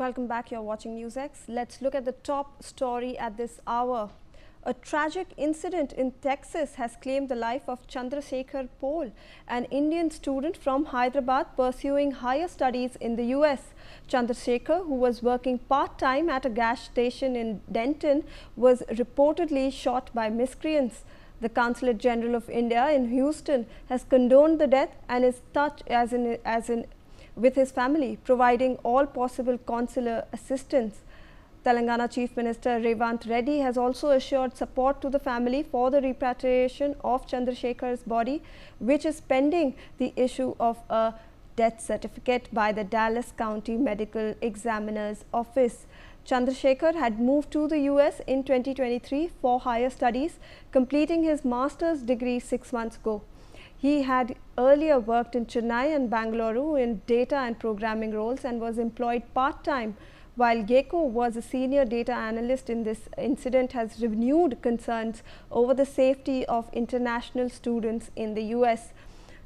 Welcome back. You're watching NewsX. Let's look at the top story at this hour. A tragic incident in Texas has claimed the life of Chandrashekar Pole, an Indian student from Hyderabad pursuing higher studies in the US. Chandrashekar, who was working part-time at a gas station in Denton, was reportedly shot by miscreants. The Consulate General of India in Houston has condoned the death and is touched with his family, providing all possible consular assistance. Telangana Chief Minister Revanth Reddy has also assured support to the family for the repatriation of Chandrashekhar's body, which is pending the issue of a death certificate by the Dallas County Medical Examiner's Office. Chandrashekar had moved to the US in 2023 for higher studies, completing his master's degree 6 months ago. He had earlier worked in Chennai and Bangalore in data and programming roles and was employed part-time, while Gecko was a senior data analyst. In this incident has renewed concerns over the safety of international students in the US.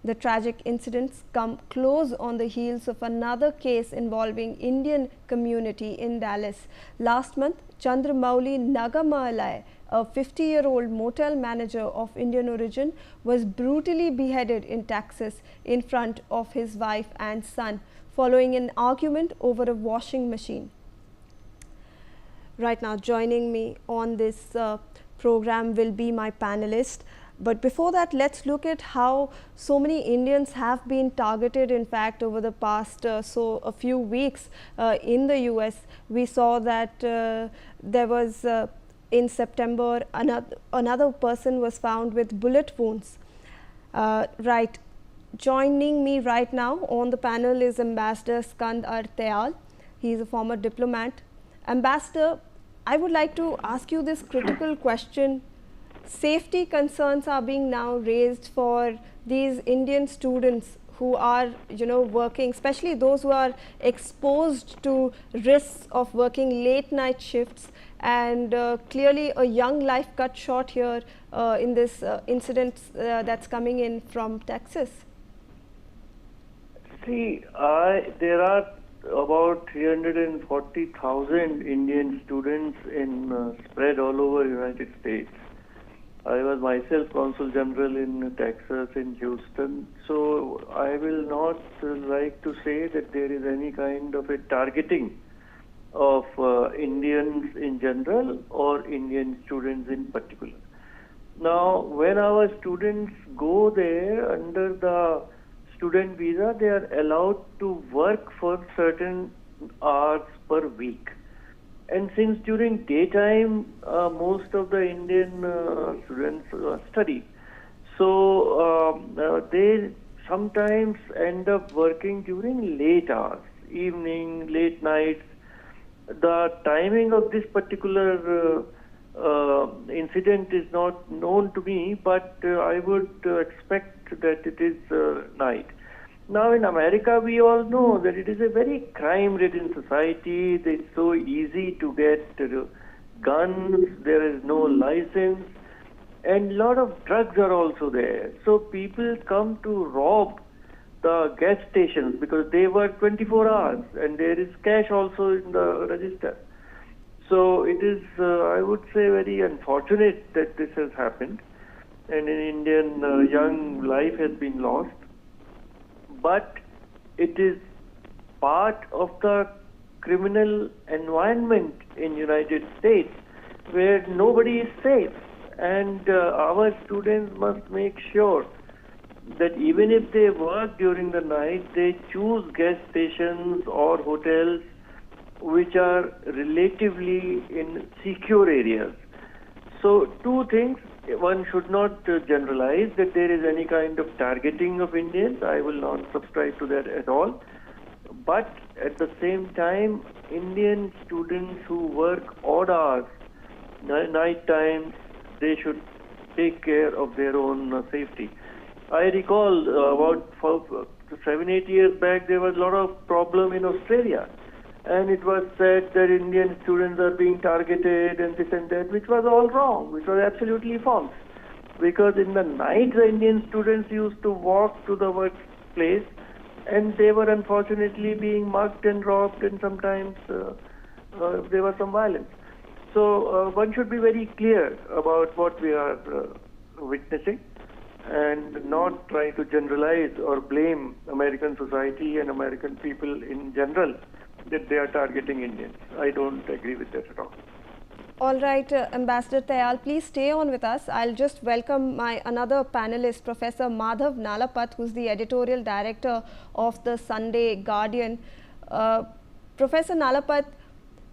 The tragic incidents come close on the heels of another case involving Indian community in Dallas. Last month, Chandramouli Nagamalai, a 50-year-old motel manager of Indian origin, was brutally beheaded in Texas in front of his wife and son, following an argument over a washing machine. Right now, joining me on this program will be my panelist. But before that, let's look at how so many Indians have been targeted. In fact, over the past a few weeks in the US, we saw that there was in September another person was found with bullet wounds. Right, joining me right now on the panel is Ambassador Skand Artayal. He is a former diplomat. Ambassador, I would like to ask you this critical question. Safety concerns are being now raised for these Indian students who are, working, especially those who are exposed to risks of working late night shifts, and clearly a young life cut short here in this incident that's coming in from Texas. See, there are about 340,000 Indian students spread all over United States. I was myself Consul General in Texas, in Houston, so I will not like to say that there is any kind of a targeting of Indians in general or Indian students in particular. Now, when our students go there under the student visa, they are allowed to work for certain hours per week. And since during daytime, most of the Indian students study, so they sometimes end up working during late hours, evening, late nights. The timing of this particular incident is not known to me, but I would expect that it is night. Now in America, we all know that it is a very crime-ridden society. It's so easy to get guns, there is no license, and a lot of drugs are also there. So people come to rob the gas stations because they work 24 hours and there is cash also in the register. So it is, I would say, very unfortunate that this has happened and an Indian young life has been lost. But it is part of the criminal environment in United States where nobody is safe, and our students must make sure that even if they work during the night, they choose gas stations or hotels which are relatively in secure areas. So two things. One should not generalize that there is any kind of targeting of Indians. I will not subscribe to that at all. But at the same time, Indian students who work odd hours, night times, they should take care of their own safety. I recall about 7-8 years back, there was a lot of problem in Australia. And it was said that Indian students are being targeted and this and that, which was all wrong, which was absolutely false. Because in the night, the Indian students used to walk to the workplace and they were unfortunately being mugged and robbed, and sometimes there was some violence. So one should be very clear about what we are witnessing, and not try to generalize or blame American society and American people in general that they are targeting Indians. I don't agree with that at all. All right, Ambassador Tayal, please stay on with us. I'll just welcome my another panelist, Professor Madhav Nalapat, who's the editorial director of the Sunday Guardian. Professor Nalapat,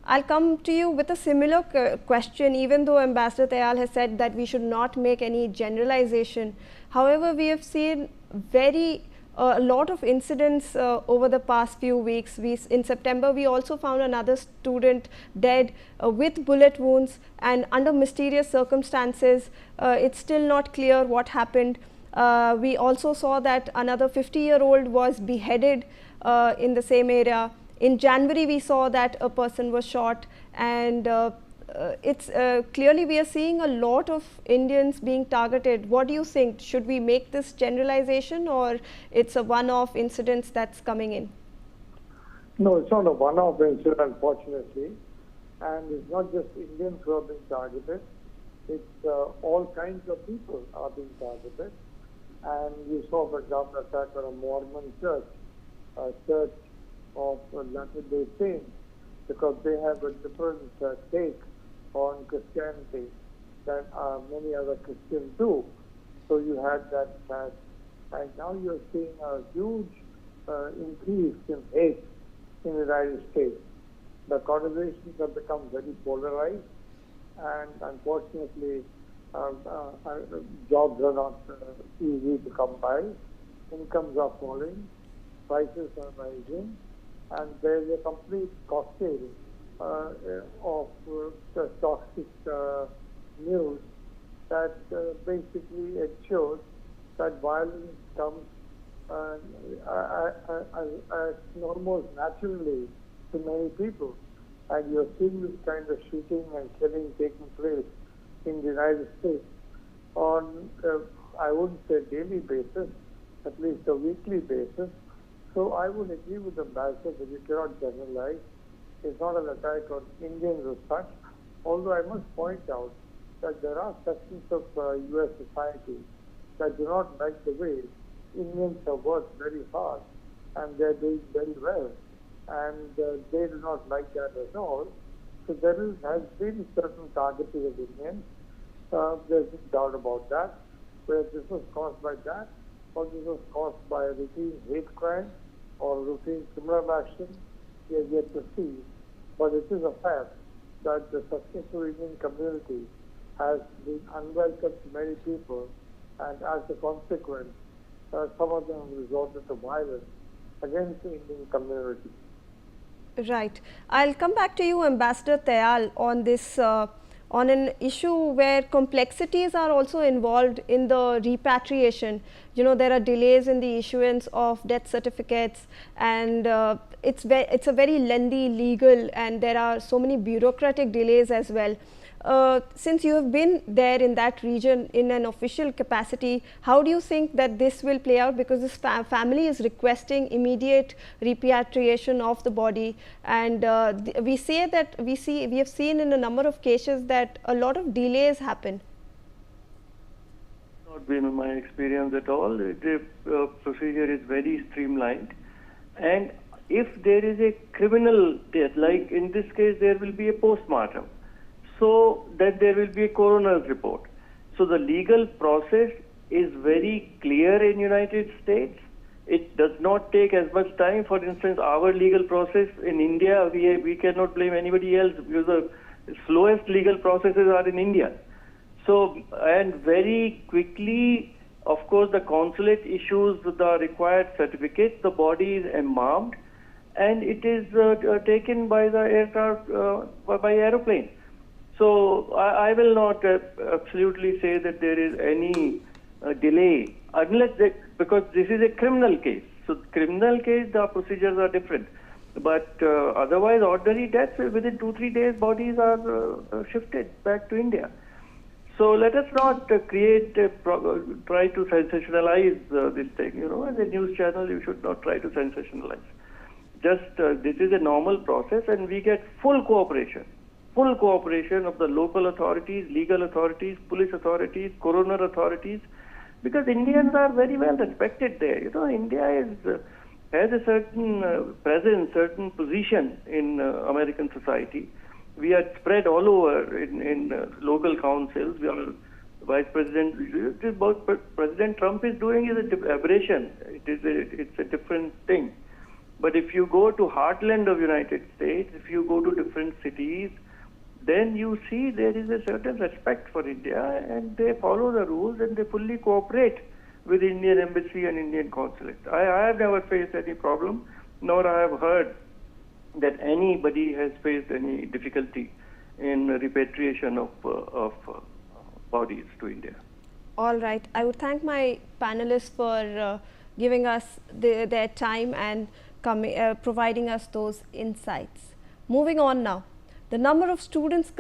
I'll come to you with a similar question, even though Ambassador Tayal has said that we should not make any generalization. However, we have seen a lot of incidents over the past few weeks. In September, we also found another student dead with bullet wounds and under mysterious circumstances. It's still not clear what happened. We also saw that another 50-year-old was beheaded in the same area. In January, we saw that a person was shot, and it's clearly we are seeing a lot of Indians being targeted. What do you think? Should we make this generalization, or it's a one-off incident that's coming in? No, it's not a one-off incident, unfortunately, and it's not just Indians who are being targeted. It's all kinds of people are being targeted. And you saw, for example, attack on a Mormon church, a church of Latter-day Saints, because they have a different take on Christianity than many other Christians do. So you had that attack, and now you're seeing a huge increase in hate in the United States. The conversations have become very polarized, and unfortunately, jobs are not easy to come by. Incomes are falling, prices are rising, and there's a complete cocktail of toxic news that basically ensures that violence comes almost naturally to many people. And you're seeing this kind of shooting and killing taking place in the United States on, I wouldn't say daily basis, at least a weekly basis. So I would agree with the ambassador that you cannot generalize. It's not an attack on Indians as such, although I must point out that there are sections of U.S. society that do not like the way Indians have worked very hard and they're doing very well, and they do not like that at all. So there has been certain targeting of Indians. There's no doubt about that. Whether this was caused by that or this was caused by a routine hate crime or routine criminal action, we are yet to see. But it is a fact that the successful Indian community has been unwelcome to many people, and as a consequence, some of them have resorted to violence against the Indian community. Right. I'll come back to you, Ambassador Tayal, on this, on an issue where complexities are also involved in the repatriation. You know, there are delays in the issuance of death certificates, and it's a very lengthy legal, and there are so many bureaucratic delays as well. Since you have been there in that region in an official capacity, how do you think that this will play out? Because this family is requesting immediate repatriation of the body, and we have seen in a number of cases that a lot of delays happen. Not been my experience at all. The procedure is very streamlined, and if there is a criminal death, like in this case, there will be a postmortem, so that there will be a coroner's report. So the legal process is very clear in United States. It does not take as much time. For instance, our legal process in India, we cannot blame anybody else, because the slowest legal processes are in India. So, and very quickly, of course, the consulate issues the required certificates, the body is embalmed, and it is taken by the aircraft, by aeroplane. So I will not absolutely say that there is any delay, unless because this is a criminal case. So criminal case, the procedures are different. But otherwise, ordinary deaths, within 2-3 days, bodies are shifted back to India. So let us not try to sensationalize this thing. You know, as a news channel, you should not try to sensationalize. Just this is a normal process, and we get full cooperation of the local authorities, legal authorities, police authorities, coroner authorities, because Indians are very well respected there. You know, India has a certain presence, certain position in American society. We are spread all over in local councils. We are Vice President. What President Trump is doing is an aberration. It's a different thing. But if you go to heartland of United States, if you go to different cities, then you see there is a certain respect for India, and they follow the rules and they fully cooperate with Indian Embassy and Indian Consulate. I have never faced any problem, nor I have heard that anybody has faced any difficulty in repatriation of bodies to India. All right. I would thank my panelists for giving us their time and providing us those insights. Moving on now. The number of students